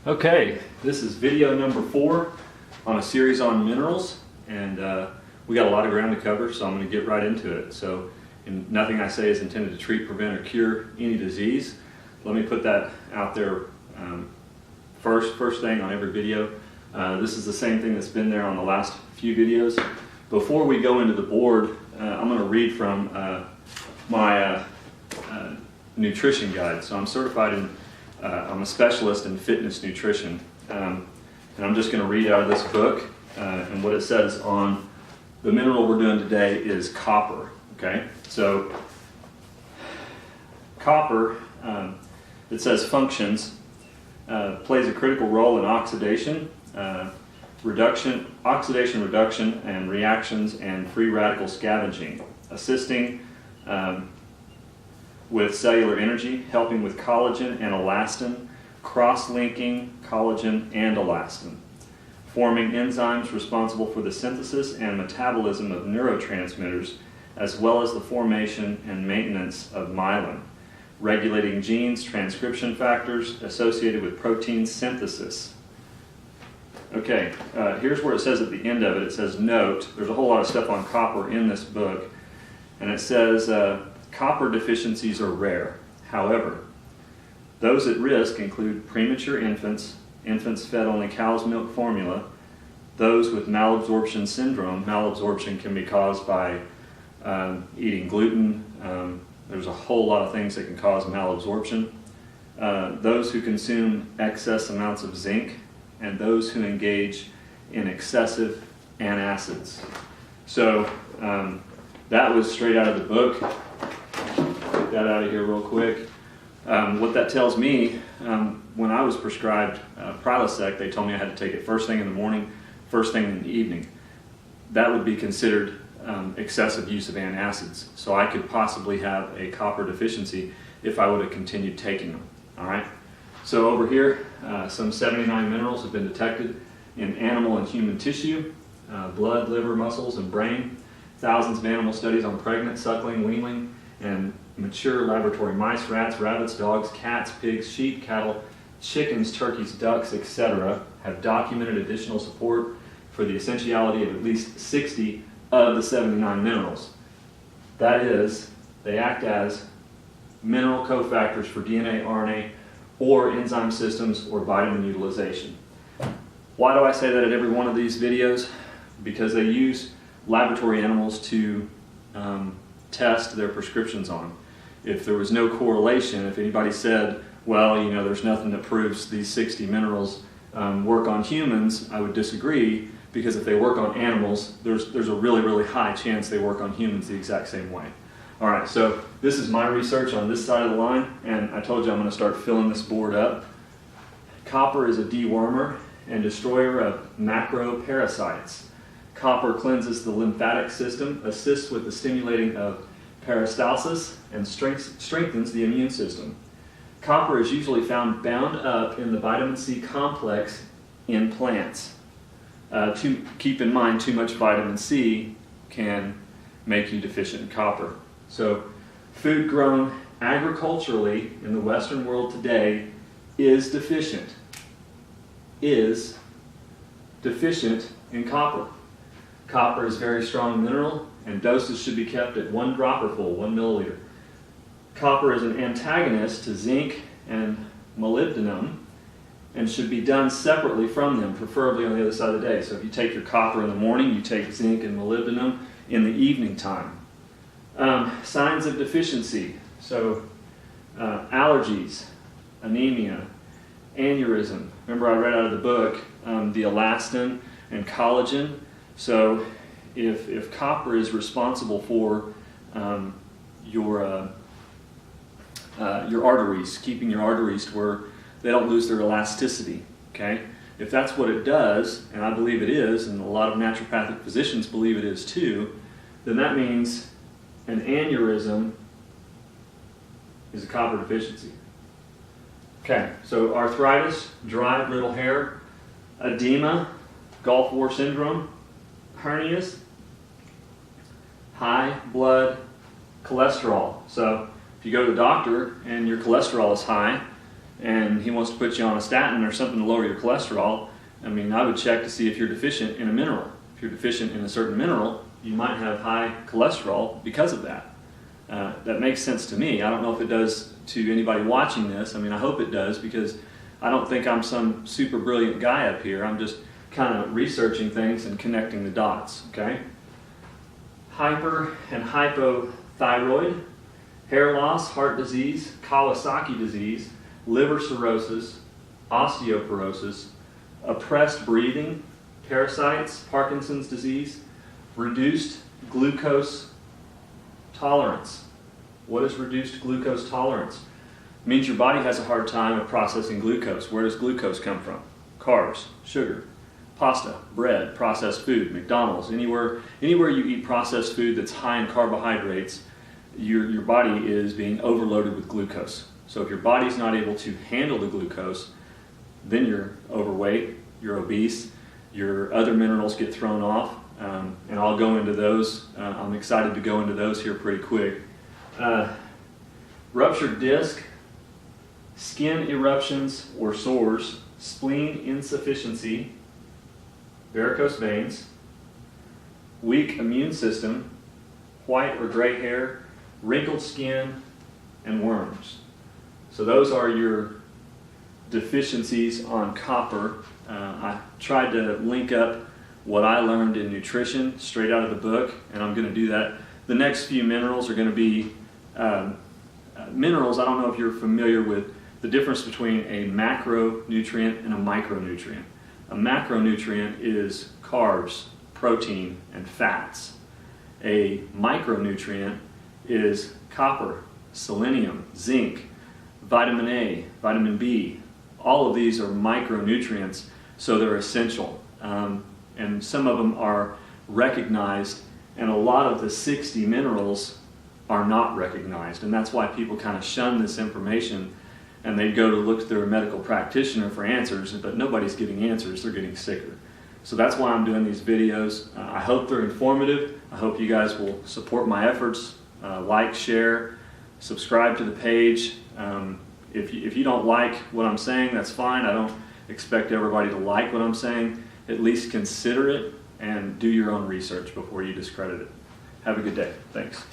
Okay, this is video number 4 on a series on minerals, and we got a lot of ground to cover, so I'm going to get right into it. So, nothing I say is intended to treat, prevent, or cure any disease. Let me put that out there first thing on every video. This is the same thing that's been there on the last few videos. Before we go into the board, I'm going to read from my nutrition guide. So I'm certified in I'm a specialist in fitness nutrition, and I'm just going to read out of this book, and what it says on the mineral we're doing today is copper. Okay, so copper, it says functions, plays a critical role in oxidation reduction, and reactions and free radical scavenging, assisting with cellular energy, helping with collagen and elastin, cross-linking collagen and elastin, forming enzymes responsible for the synthesis and metabolism of neurotransmitters, as well as the formation and maintenance of myelin, regulating genes, transcription factors associated with protein synthesis. Okay, here's where it says at the end of it, it says note, there's a whole lot of stuff on copper in this book, and it says copper deficiencies are rare. However, those at risk include premature infants, infants fed only cow's milk formula, those with malabsorption syndrome. Malabsorption can be caused by eating gluten. There's a whole lot of things that can cause malabsorption. Those who consume excess amounts of zinc, and those who engage in excessive antacids. So that was straight out of the book. Get that out of here real quick. What that tells me, when I was prescribed Prilosec, they told me I had to take it first thing in the morning, first thing in the evening. That would be considered excessive use of antacids. So I could possibly have a copper deficiency if I would have continued taking them. All right. So over here, some 79 minerals have been detected in animal and human tissue, blood, liver, muscles, and brain. Thousands of animal studies on pregnant, suckling, weanling, and mature laboratory mice, rats, rabbits, dogs, cats, pigs, sheep, cattle, chickens, turkeys, ducks, etc. have documented additional support for the essentiality of at least 60 of the 79 minerals. That is, they act as mineral cofactors for DNA, RNA, or enzyme systems or vitamin utilization. Why do I say that at every one of these videos? Because they use laboratory animals to test their prescriptions on. If there was no correlation, if anybody said, well, you know, there's nothing that proves these 60 minerals work on humans, I would disagree, because if they work on animals, there's a really, really high chance they work on humans the exact same way. All right, so this is my research on this side of the line, and I told you I'm going to start filling this board up. Copper is a dewormer and destroyer of macroparasites. Copper cleanses the lymphatic system, assists with the stimulating of peristalsis, and strengthens the immune system. Copper is usually found bound up in the vitamin C complex in plants. Keep in mind, too much vitamin C can make you deficient in copper. So, food grown agriculturally in the Western world today is deficient in copper. Copper is a very strong mineral, and doses should be kept at 1 dropper full, 1 milliliter. Copper is an antagonist to zinc and molybdenum, and should be done separately from them, preferably on the other side of the day. So if you take your copper in the morning, you take zinc and molybdenum in the evening time. Signs of deficiency, so allergies, anemia, aneurysm. Remember I read out of the book the elastin and collagen. So if copper is responsible for your arteries, keeping your arteries to where they don't lose their elasticity, okay? If that's what it does, and I believe it is, and a lot of naturopathic physicians believe it is too, then that means an aneurysm is a copper deficiency. Okay, so arthritis, dry, brittle hair, edema, Gulf War syndrome, hernias, high blood cholesterol. So if you go to the doctor and your cholesterol is high, and he wants to put you on a statin or something to lower your cholesterol, I mean, I would check to see if you're deficient in a mineral. If you're deficient in a certain mineral, you might have high cholesterol because of that. That makes sense to me. I don't know if it does to anybody watching this. I mean, I hope it does, because I don't think I'm some super brilliant guy up here. I'm just kind of researching things and connecting the dots, okay? Hyper and hypothyroid, hair loss, heart disease, Kawasaki disease, liver cirrhosis, osteoporosis, oppressed breathing, parasites, Parkinson's disease, reduced glucose tolerance. What is reduced glucose tolerance? It means your body has a hard time of processing glucose. Where does glucose come from? Carbs, sugar, pasta, bread, processed food, McDonald's, anywhere you eat processed food that's high in carbohydrates, your body is being overloaded with glucose. So if your body's not able to handle the glucose, then you're overweight, you're obese, your other minerals get thrown off, and I'll go into those. I'm excited to go into those here pretty quick. Ruptured disc, skin eruptions or sores, spleen insufficiency, varicose veins, weak immune system, white or gray hair, wrinkled skin, and worms. So those are your deficiencies on copper. I tried to link up what I learned in nutrition straight out of the book, and I'm going to do that. The next few minerals are going to be minerals. I don't know if you're familiar with the difference between a macronutrient and a micronutrient. A macronutrient is carbs, protein, and fats. A micronutrient is copper, selenium, zinc, vitamin A, vitamin B. All of these are micronutrients, so they're essential. And some of them are recognized, and a lot of the 60 minerals are not recognized. And that's why people kind of shun this information, and they go to look to their medical practitioner for answers, but nobody's getting answers, they're getting sicker. So that's why I'm doing these videos. I hope they're informative. I hope you guys will support my efforts. Like, share, subscribe to the page. If you don't like what I'm saying, that's fine. I don't expect everybody to like what I'm saying. At least consider it and do your own research before you discredit it. Have a good day. Thanks.